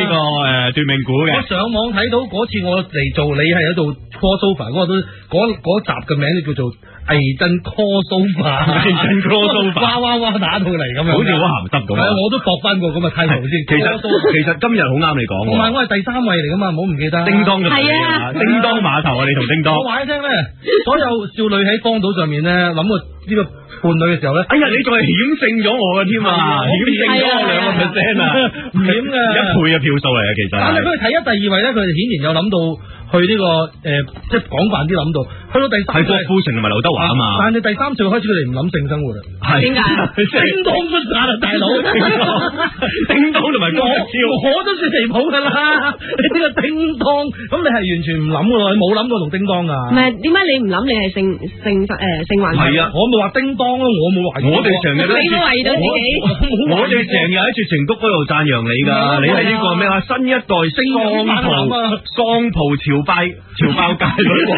個奪命鼓嘅。我上網睇到嗰次我嚟做，你係喺度 crossover 嗰集嘅名就叫做魏震 crossover， 魏震 crossover， 哇打到嚟咁樣，好似好鹹濕咁。我都搏翻個咁嘅 title 先。其實今日好啱你講。同埋我係第3位嚟噶嘛，唔好唔記得。叮當嘅係啊，叮當碼頭啊，你同叮當。我話你聽咧，所有少女喺荒島上面咧諗過呢個伴侶嘅時候咧，哎呀，你仲係險勝咗我嘅添啊，險勝咗我2%啊，唔險嘅，1倍嘅票數嚟啊，其實。但係佢哋睇一第2位咧，佢哋顯然有諗到去呢個即係廣泛啲諗到，去到第3係郭富城同埋劉德華啊嘛。但係第3次開始佢哋唔諗性生活啦。係點解？叮當出晒啦，大佬！叮當同埋郭富城，我都算離譜噶啦。你呢個叮當，咁你係完全唔諗噶喎，你冇諗過同叮當噶。唔係點解你唔諗？你係性幻想？係啊，我冇話叮當咯，我冇懷疑。我哋成日都你都懷疑到自己。我哋成日喺絕情谷嗰度讚揚你㗎，你係呢個咩話？新一代桑蒲潮爆界女王，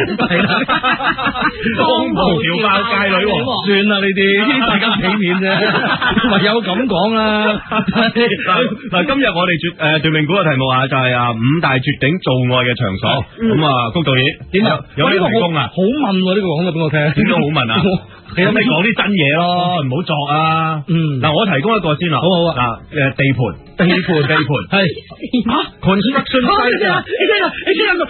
桑蒲潮爆界女王，算啦呢啲大家俾面啫，唯有咁講啦。嗱，今日我哋奪命鼓嘅題目啊，就係5大絕頂做愛嘅場所。咁谷導演點啊？有咩提供啊？好問喎，呢個講咗俾我聽。點解好問啊？咁你講啲真嘢咯，唔好作啊！嗱，我提供一個先啦，好啊！地盤係construction site 啊！你聽個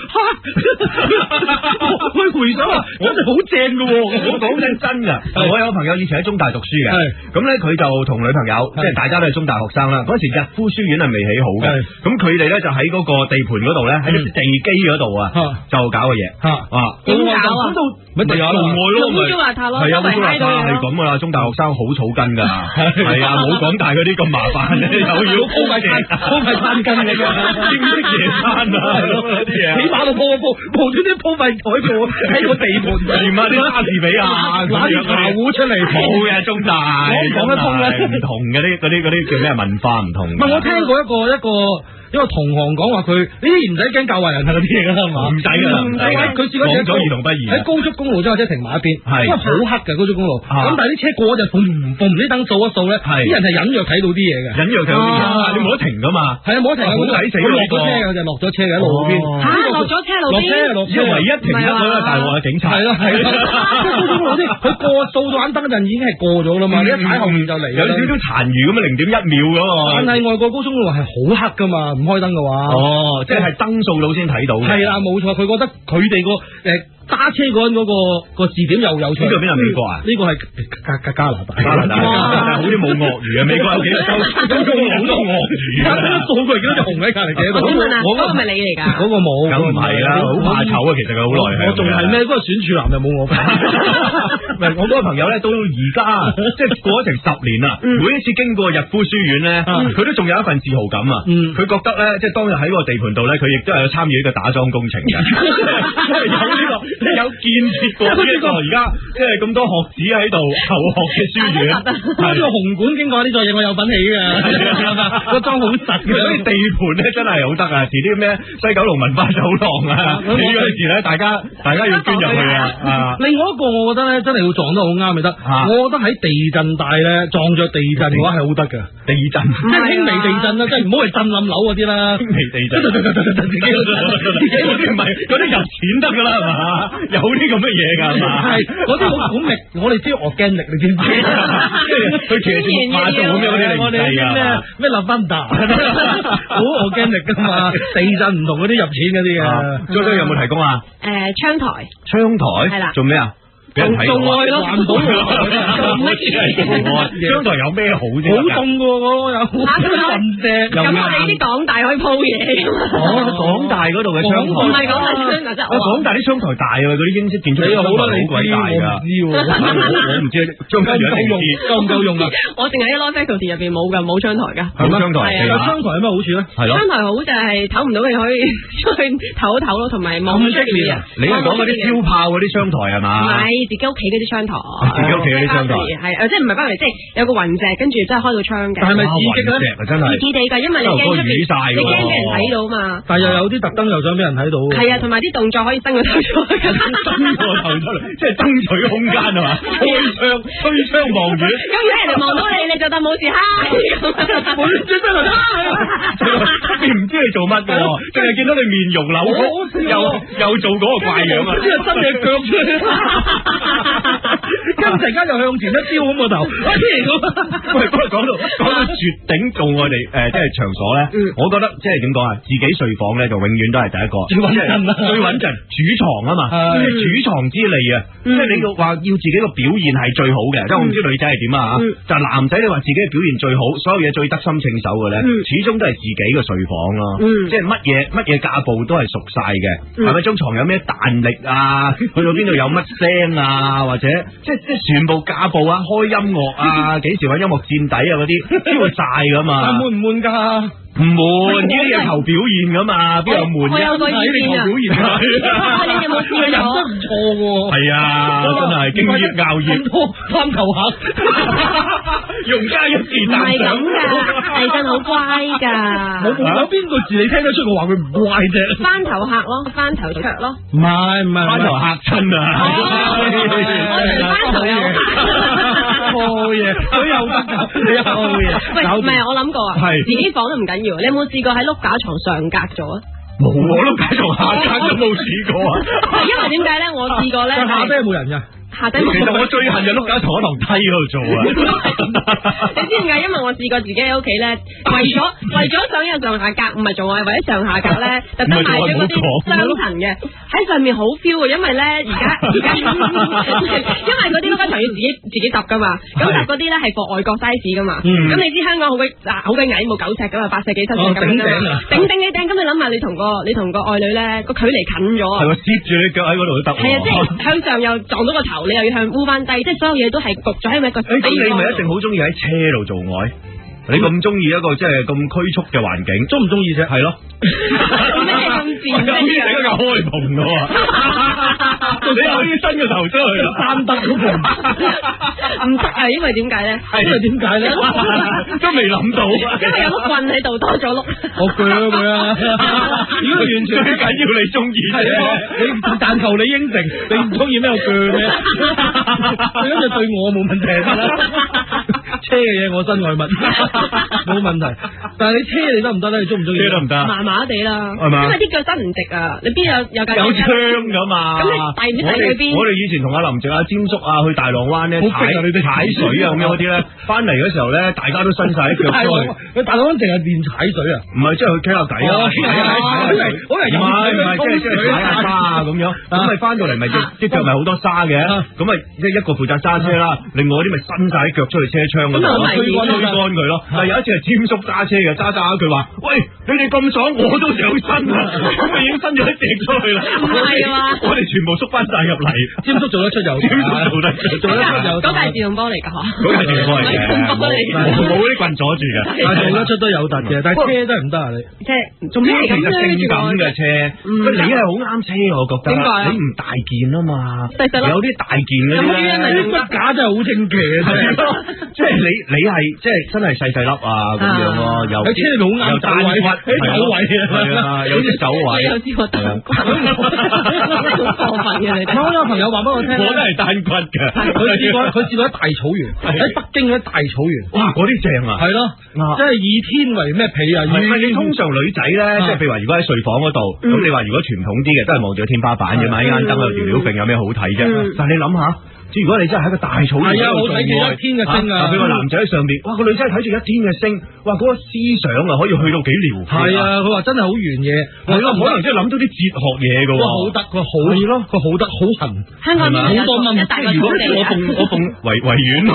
佢回想啊，真係好正噶！我講緊真噶，我有個朋友以前喺中大讀書嘅，咁咧佢就同女朋友，即係大家都係中大學生啦。嗰時逸夫書院係未起好嘅，咁佢哋咧就喺嗰個地盤嗰度咧，喺啲地基嗰度啊，就搞嘅嘢點搞啊？咪就有愛咯，烏瓦塔咯，係啊，烏瓦塔係咁噶啦，中大學生好草根噶，係啊，冇港大嗰啲咁麻煩咧，又要鋪埋餐巾嘅，知唔識夜餐啊？起碼都鋪端啲鋪埋台布喺個地盤掂啊，啲莎士比亞攞啲茶壺出嚟，冇嘅中大，講得通咧，唔同嘅嗰啲叫咩文化唔同。唔係我聽過一個同行講話，佢呢啲唔使驚教壞人啊嗰啲嘢噶啦，係嘛？唔使噶，佢試過講咗兒童不宜喺高速公路將架車停埋一邊，因為好黑嘅高速公路，咁但係啲車過就逢唔啲燈掃一掃咧，啲人係隱約睇到啲嘢嘅，隱約睇到啲嘢，你冇得停噶嘛？係啊，冇得停，好抵死。佢落咗車嘅就落咗車嘅喺路邊，落咗車路邊，因為唯一停得嗰個大鑊嘅警察，係咯，高速公路啲佢過掃到眼燈嗰陣已經係過咗啦嘛，你一踩後面就嚟，有少少殘餘咁啊，0.1秒噶嘛。但係外國高速公路係好黑噶嘛，唔開燈嘅話，即係燈掃到先睇到嘅。係啦，冇錯，佢覺得佢哋個揸車嗰陣嗰個視點又有趣。呢個邊係美國啊？呢個係加拿大。好似冇鱷魚啊！美國有幾多州？好多鱷魚啊！掃過嚟見到隻熊喺隔離嘅度。我嗰個係咪你嚟㗎？嗰個冇，梗唔係啦，好怕醜啊！其實佢好內向。我仲係咩？嗰個選處男就冇我。唔係我嗰個朋友咧，到而家即係過咗成10年啦，每一次經過逸夫書院咧，佢都仲有一份自豪感啊！佢覺得咧，即係當日喺個地盤度咧，佢亦都係有參與呢個打樁工程嘅，有呢個。有建設過呢個而家即係咁多學子喺度求學嘅書院，呢個紅館經過呢座嘢我有份起嘅，個樁好實嘅，所以地盤咧真係好得啊！遲啲咩西九龍文化走廊啊，呢嗰時咧大家要捐入去啊！另外一個我覺得咧真係要撞得好啱咪得，我覺得喺地震帶咧撞着地震嘅話係好得嘅，地震即係輕微地震啦，即係唔好係震冧樓嗰啲啦，輕微地震，自己嗰啲唔係嗰啲入錢得噶啦係嘛？有啲咁嘅嘢㗎係嘛？係嗰啲好本力，我哋知organic你知唔知？佢騎住馬做咁樣嗰啲嚟㗎咩立芬達，好 organic 㗎嘛？地震唔同嗰啲入錢嗰啲嘅。張生有冇提供啊？窗台係啦，做咩啊？俾人睇到啊！環保嘅窗台有咩好啫？好凍㗎喎，有雲石，咁我哋啲港大可以鋪嘢。港大嗰度嘅窗台，唔係港大窗台啫。港大啲窗台大啊，嗰啲英式建築好多好鬼大㗎。我唔知張家陽夠唔夠用啊？我淨係喺 law faculty 入邊冇㗎，冇窗台㗎。係咩？窗台窗台有咩好處咧？係咯，窗台好就係唞唔到你可以出去唞一唞咯，同埋望出邊。你係講嗰啲超炮嗰啲窗台係嘛？自己屋企嗰啲窗台，自己屋企嗰啲窗台係即係唔係包圍，即係有個雲石，跟住真係開到窗嘅。但係咪刺激咧？真係刺激地㗎，因為你驚出邊，你驚俾人睇到嘛。但係又有啲特登又想俾人睇到。係啊，同埋啲動作可以伸個頭出去，伸個頭出嚟，即係爭取空間係嘛？推窗望遠。咁如果人哋望到你，你就當冇事嗨咁。我最真係出邊唔知你做乜嘅，淨係見到你面容扭曲，又做嗰個怪樣啊！即係伸隻腳出嚟，跟突然間就向前一招咁個頭，喂，不過講到絕頂做我哋即係場所咧，我覺得即係點講啊？自己睡房咧就永遠都係第一個最穩陣，主床啊嘛，主床之利啊！即係你要話要自己個表現係最好嘅，即係我唔知女仔係點啊吓，就男仔你話自己嘅表現最好，所有嘢最得心稱手嘅咧，始終都係自己嘅睡房咯。即係乜嘢架步都係熟晒嘅，係咪張床有咩彈力啊？去到邊度有乜聲啊？或者即係全部架步啊，開音樂啊，幾時揾音樂墊底啊嗰啲，知道晒噶嘛？悶唔悶噶？唔悶，呢啲嘢求表現噶嘛，邊有悶啫？我有個意見啊，表現你有冇試過？真唔錯喎。係啊，真係敬業熬業，貪頭客，用家一字唔係咁噶，係真好乖噶。有邊個字你聽得出我話佢唔乖啫？翻頭客咯，翻頭桌咯。唔係，翻頭客親啊！我哋翻頭有好嘢，佢又得噶，你又好嘢。喂，唔係我諗過啊，係自己房都唔緊要。你有冇試過喺碌架床上格咗啊？冇，我碌架床下格都冇試過啊！因為點解咧？我試過咧，下低冇人噶。下底冇。其實我最恨就碌架床喺樓梯嗰度做啊！你知唔知？因為我試過自己喺屋企咧，為咗想有上下格，唔係做愛，為咗上下格咧，特登買咗嗰啲雙層嘅，喺上面好 feel 啊！因為咧而家，因為嗰啲碌架床要自己揼噶嘛，咁揼嗰啲咧係放外國 size 噶嘛，咁你知香港好鬼矮，冇9尺噶嘛，8尺幾7尺咁樣啊，頂你頂，咁你諗下你同個愛女咧個距離近咗啊，係喎，攝住你腳喺嗰度都得，係啊，即係向上又撞到個頭。你又要向烏翻低，即係所有嘢都係焗咗喺一個地方。咁你咪一定好中意喺車度做愛？你咁中意一個即係咁拘束嘅環境，中唔中意啫？係咯。咩咁賤？有啲整個開篷嘅喎，你可以伸個頭出去啦，山得嗰篷唔得啊！因為點解咧？因為點解咧？都未諗到，因為有碌棍喺度多咗碌。我鋸佢啊！如果完全最緊要你中意啫，你但求你應承，你唔中意咩我鋸咩？你咁就對我冇問題啦。車嘅嘢我身外物，冇問題。但係你車你得唔得咧？你中唔中意？車得唔得？麻麻地啦，係嘛？因為啲腳伸唔直啊！你邊有架有槍噶嘛？咁你遞唔遞去邊？我哋以前同阿林夕、阿詹叔啊去大浪灣咧踩水啊咁樣嗰啲咧，翻嚟嗰時候咧，大家都伸晒啲腳出去。佢大浪灣淨係練踩水啊？唔係，即係去傾下偈啊！我係即係踩下沙啊咁樣。咁咪翻到嚟咪啲腳咪好多沙嘅。咁咪即係一個負責揸車啦，另外啲咪伸晒啲腳出去車窗嗰度吹乾佢咯。但係有一次係詹叔揸車嘅，揸佢話：喂，你哋咁爽，我都想伸啊！咁咪已經伸咗一隻出去啦。唔係嘛？我哋全部縮翻晒入嚟。詹叔做得出又做得出又。嗰架係自動波嚟㗎嗬？嗰架自動波嚟嘅，冇啲棍阻住嘅。但係做得出都有突嘅，但係車真係唔得啊！你即係做咩咁性感嘅車？你係好啱車，我覺得。點解？你唔大件啊嘛，有啲大件嗰啲咧，啲骨架真係好正奇啊！即係你係即係真係細粒啊咁樣咯，有喺車裏面好啱手位，手位啊，有啲手位。你有試過單骨？好過分嘅你哋。我有朋友話俾我聽，我都係單骨嘅。佢試過喺大草原，喺北京嗰啲大草原。哇，嗰啲正啊！係咯，即係以天為咩被啊？你通常女仔咧，即係譬如話，如果喺睡房嗰度，咁你話如果傳統啲嘅，都係望住個天花板嘅，買間燈有條料揈，有咩好睇啫？但係你諗下。如果你真係喺個大草原度做愛，一天嘅星啊！俾個男仔喺上邊，哇！個女仔睇住一天嘅星，哇！嗰個思想啊，可以去到幾遼闊。係啊，佢話真係好圓嘢，係咯，可能真係諗到啲哲學嘢㗎喎。好得，佢好咯，佢好得好痕。香港好多蚊，如果我奉維園，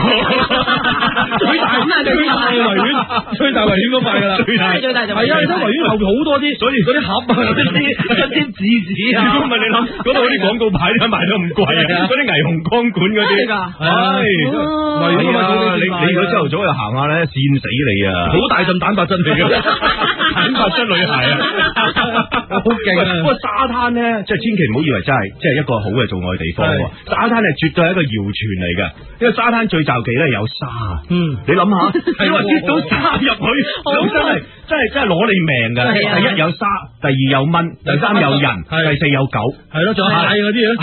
最大咁啊！最大維園嗰塊㗎啦，最大就係啊！你睇維園後邊好多啲，所以嗰啲盒啊，一啲紙紙啊。如果唔係你諗嗰度啲廣告牌點解賣得咁貴啊？嗰啲霓虹光管。嗰啲，係你如果朝頭早又行下咧，跣死你啊！好大陣蛋白質嚟嘅。產發出女孩啊，好勁啊！不過沙灘咧，即係千祈唔好以為真係即係一個好嘅做愛地方。沙灘係絕對係一個謠傳嚟嘅，因為沙灘最罩忌咧有沙。你諗下，你話跌到沙入去，真係攞你命噶。第一有沙，第二有蚊，第三有人，第四有狗，係咯，仲有蟹嗰啲啊，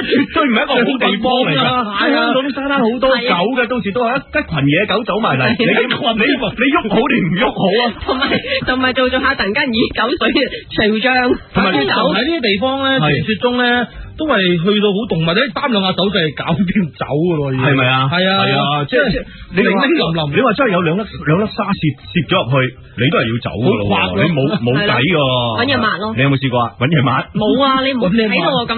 絕對唔係一個好地方嚟噶。係啊，嗰啲沙灘好多狗嘅，到時都係一群野狗走埋嚟，你喐好定唔喐好啊？同埋做下突然間以狗水潮漲，同埋喺呢啲地方咧，傳說中咧。都係去到好動物，你擔兩下手就係搞掂走噶咯，係咪啊？係啊，即係你話你話真係有兩粒沙攝咗入去，你都係要走噶咯，你冇計噶。搵嘢抹咯，你有冇試過啊？搵嘢抹？冇啊，你唔睇到我咁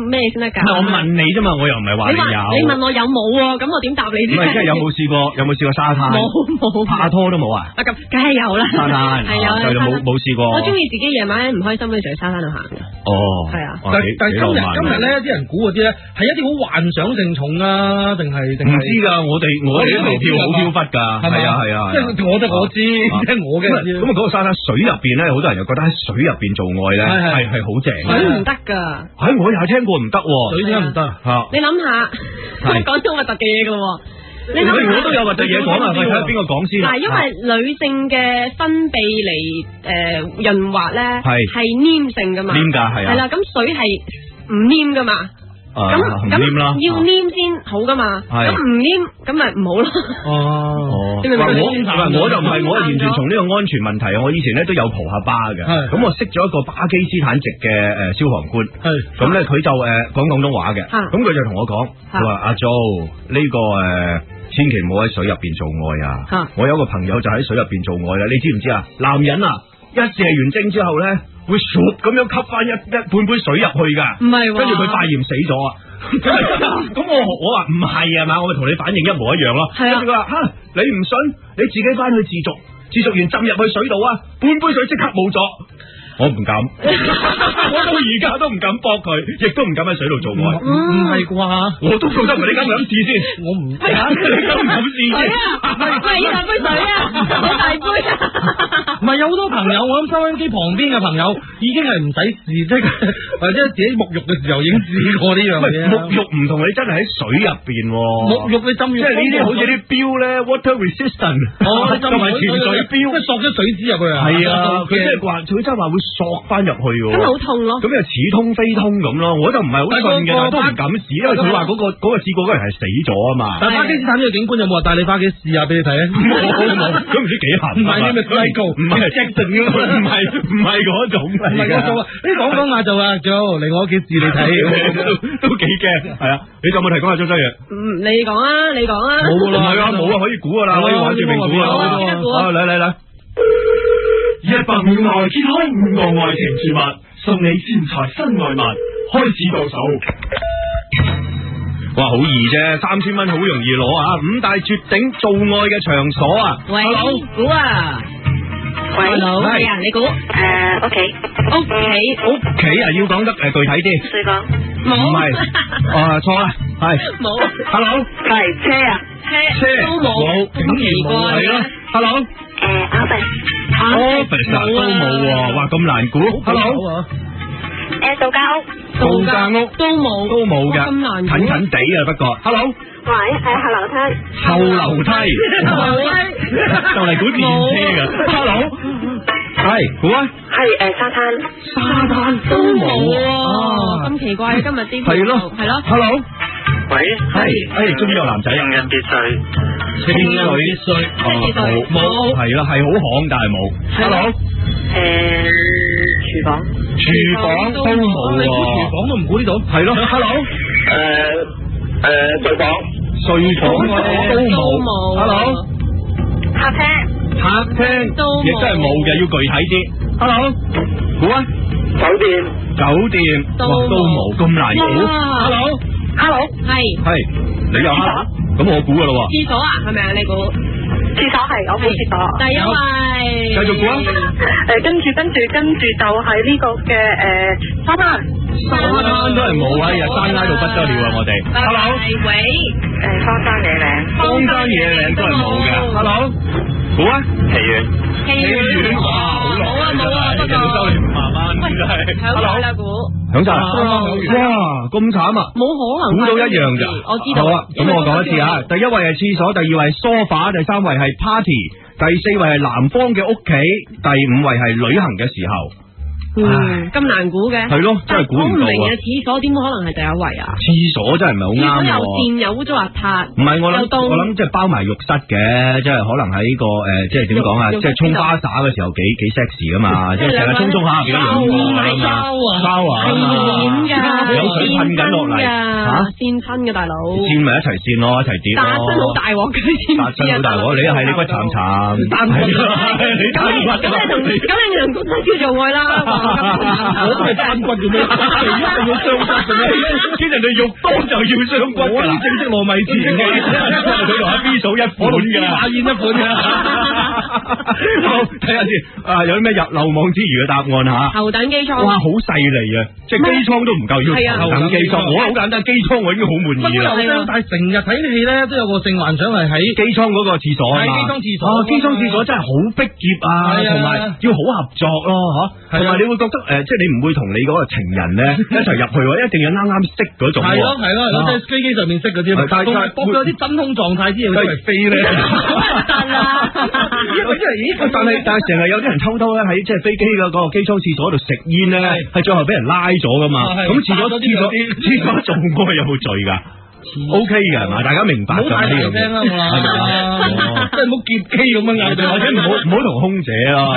咩先得噶？我問你啫嘛，我又唔係話你有。你問我有冇喎？咁我點答你啫？唔係，即係有冇試過沙灘？冇，拍拖都冇啊？咁梗係有啦。沙灘係有，就冇試過。我中意自己夜晚唔開心嘅時候喺沙灘度行嘅。哦，係啊。但今日咧，啲人估嗰啲咧係一啲好幻想性重啊，定係唔知噶？我哋呢度跳好飄忽噶，係啊，即係我知，即係我嘅。咁啊，嗰個沙灘水入邊咧，好多人又覺得喺水入邊做愛咧，係好正。水唔得噶，我又聽過唔得，水點解唔得？你諗下，講咗核突嘅嘢噶。我都有核突嘢講啊，睇下邊個講先。嗱，因為女性嘅分泌嚟潤滑咧，係黏性噶嘛，黏噶係啊，係啦，咁水係唔黏噶嘛，咁要黏先好噶嘛，咁唔黏咁咪唔好咯。我就唔係，我完全從呢個安全問題啊！我以前咧都有蒲下巴嘅，咁我識咗一個巴基斯坦籍嘅消防官，咁咧佢就講廣東話嘅，咁佢就同我講，佢話阿 Jo 呢個千祈唔好喺水入邊做愛啊！我有個朋友就喺水入邊做愛啦，你知唔知啊？男人啊，一射完精之後咧，會咁樣吸翻一半杯水入去噶，唔係，跟住佢發炎死咗啊！咁我話唔係啊嘛，我咪同你反應一模一樣咯。跟住佢話你唔信，你自己翻去自瀆完浸入去水度啊，半杯水即刻冇咗。我唔敢，我到而家都唔敢搏佢，亦都唔敢喺水度做愛。唔係啩？我都覺得唔係，你敢唔敢試先？我唔係啊，你敢唔敢試先？係要大杯水啊，好大杯啊！唔係有好多朋友，我諗收音機旁邊嘅朋友已經係唔使試，即係或者自己沐浴嘅時候已經試過呢樣嘢。沐浴唔同你真係喺水入邊，沐浴你浸浴，即係呢啲好似啲標咧 water resistant，同埋潛水標，即係索咗水脂入去啊。係啊，佢即係話，佢真係話會索翻入去喎。咁好痛咯。咁又似通非通咁咯，我就唔係好信嘅，都唔敢試，因為佢話嗰個試過嗰人係死咗啊嘛。但巴基斯坦呢個警官有冇話帶你翻屋企試下俾你睇啊？冇，佢唔知幾痕。唔係咩 Michael，唔係 Jackson 嘅，唔係嗰種，唔係嗰種。你講下就話，Jo嚟我屋企試你睇，都幾驚。係啊，你有冇提講下周周嘢？你講啊，你講啊。冇啦，唔係啊，冇啊，可以估噶啦，可以玩住命估啊。嚟。100秒內揭開5個愛情絕密，送你錢財新愛物，開始倒數。哇，好易啫，3000蚊好容易攞啊！5大絕頂做愛嘅場所啊！喂，估啊！喂，係啊，你估？屋企啊，要講得具體啲。水房冇？唔係，錯啦，係冇。Hello，係車啊，車都冇，竟然冇，係咯。Hello， office 都冇，哇，咁難估。Hello， 度假屋都冇嘅，咁難估，近近地啊，不過。Hello， 喂，後樓梯，就嚟估電車噶。Hello， 係估啊，係沙灘都冇，咁奇怪，今日啲係咯，Hello， 喂，係，終於有男仔，情人別墅，冇，係啦，係好巷，但係冇。Hello， 廚房都冇，廚房都唔估呢度，係咯。Hello， 睡房都冇。Hello， 客廳亦都係冇嘅，要具體啲。Hello， 估啊，酒店都冇，咁難估。Hello， 係，你又咁我估噶咯。廁所啊，係咪啊？你估？廁所係，我估廁所。第一位，繼續估啊。跟住就係呢個嘅沙灘都係冇啊，日山挨到不得了啊！我哋。Hello， 喂，荒山野嶺都係冇嘅。Hello， 估啊，戲院戲院冇啊，不過收你5萬蚊，真係響晒啦估，響晒，哇咁慘啊！冇可能，估到一樣咋？我知道。好啊，咁我講一次啊，第一位係廁所，第二位係梳化，第三位係 party， 第四位係男方嘅屋企，第五位係旅行嘅時候。咁難估嘅，係咯，真係估唔到啊！我唔明嘅廁所點可能係第一位啊？廁所真係唔係好啱。廁所又賤又污糟邋遢。唔係我諗即係包埋浴室嘅，即係可能喺個即係點講啊？即係沖花灑嘅時候幾 sexy 噶嘛，即係成日沖下變咗兩個包啊，有水噴緊落嚟嚇，線親嘅大佬，線咪一齊線咯，一齊跌咯。打親好大鑊嘅，打親好大鑊，你係你骨慘慘，單骨你單骨咁你同骨叫做愛啦。我都係單骨嘅咩？一定要雙骨嘅咩？見人哋肉多就要雙骨，我啲正式糯米糍嘅，佢同阿 B 嫂一款嘅，馬燕一款嘅。好，睇下先，有啲咩漏網之魚嘅答案吓？頭等機艙，哇，好犀利啊！即係機艙都唔夠要頭等機艙，我好簡單，機艙我已經好滿意啦。但係成日睇戲咧，都有個性幻想係喺機艙嗰個廁所啊嘛。係機艙廁所，機艙廁所真係好逼仄啊，同埋要好合作咯，吓。同埋你會覺得即係你唔會同你嗰個情人咧一齊入去，一定要啱啱識嗰種。係咯，即係飛機上面識嗰啲。但係搏咗啲真空狀態之後，佢係飛咧。得啦，但係成日有啲人偷偷咧喺即係飛機嗰個機艙廁所度食煙咧，係最後俾人拉咗噶嘛。咁廁所做過有冇罪噶？O K 嘅係嘛？大家明白就呢樣嘢係咪啊？即係唔好劫機咁樣嗌，或者唔好同空姐咯，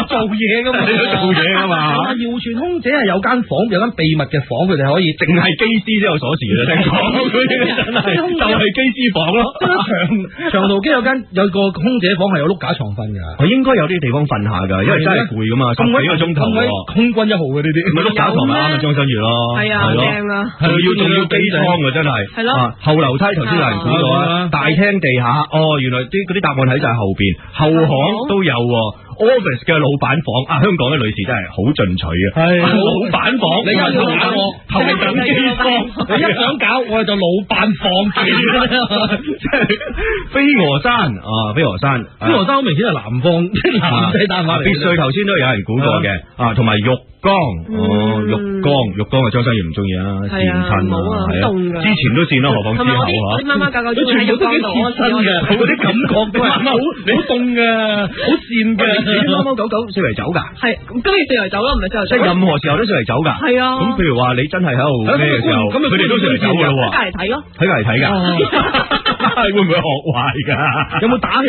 做嘢噶嘛，做嘢噶嘛。謠傳空姐係有間房，有間秘密嘅房，佢哋可以淨係機師先有鎖匙嘅，聽講就係機師房咯。長途機有個空姐房係有碌架床瞓噶，我應該有啲地方瞓下噶，因為真係攰噶嘛，十幾個鐘頭。空軍1號嘅呢啲，咪碌架床咪啱啊，張新月咯，係啊，正啊，仲要機艙啊，真係。係咯，後樓梯頭先有人估到啊，大廳地下，原來嗰啲答案喺晒後邊，後巷都有。office 嘅老闆房香港嘅女士真係好進取啊！係老闆房，你又搞我頭等機房，你一想搞我就老闆房住，即係飛鵝山飛鵝山好明顯係南方男仔打法嚟，別墅頭先都有人估過嘅同埋浴缸浴缸啊，張生月唔中意啊，跣親啊，係啊，之前都跣啦，何況之後啲貓貓狗狗都全部都幾貼身嘅，嗰啲感覺都係好凍嘅，好跣嘅。貓貓狗狗四圍走噶，係咁要四圍走咯，唔係四圍走，即係任何時候都四圍走噶。係啊，咁譬如話你真係喺度咩嘅時候，咁佢哋都四圍走噶咯。喺隔籬睇咯，喺隔籬睇噶，會唔會學壞噶？有冇打氣？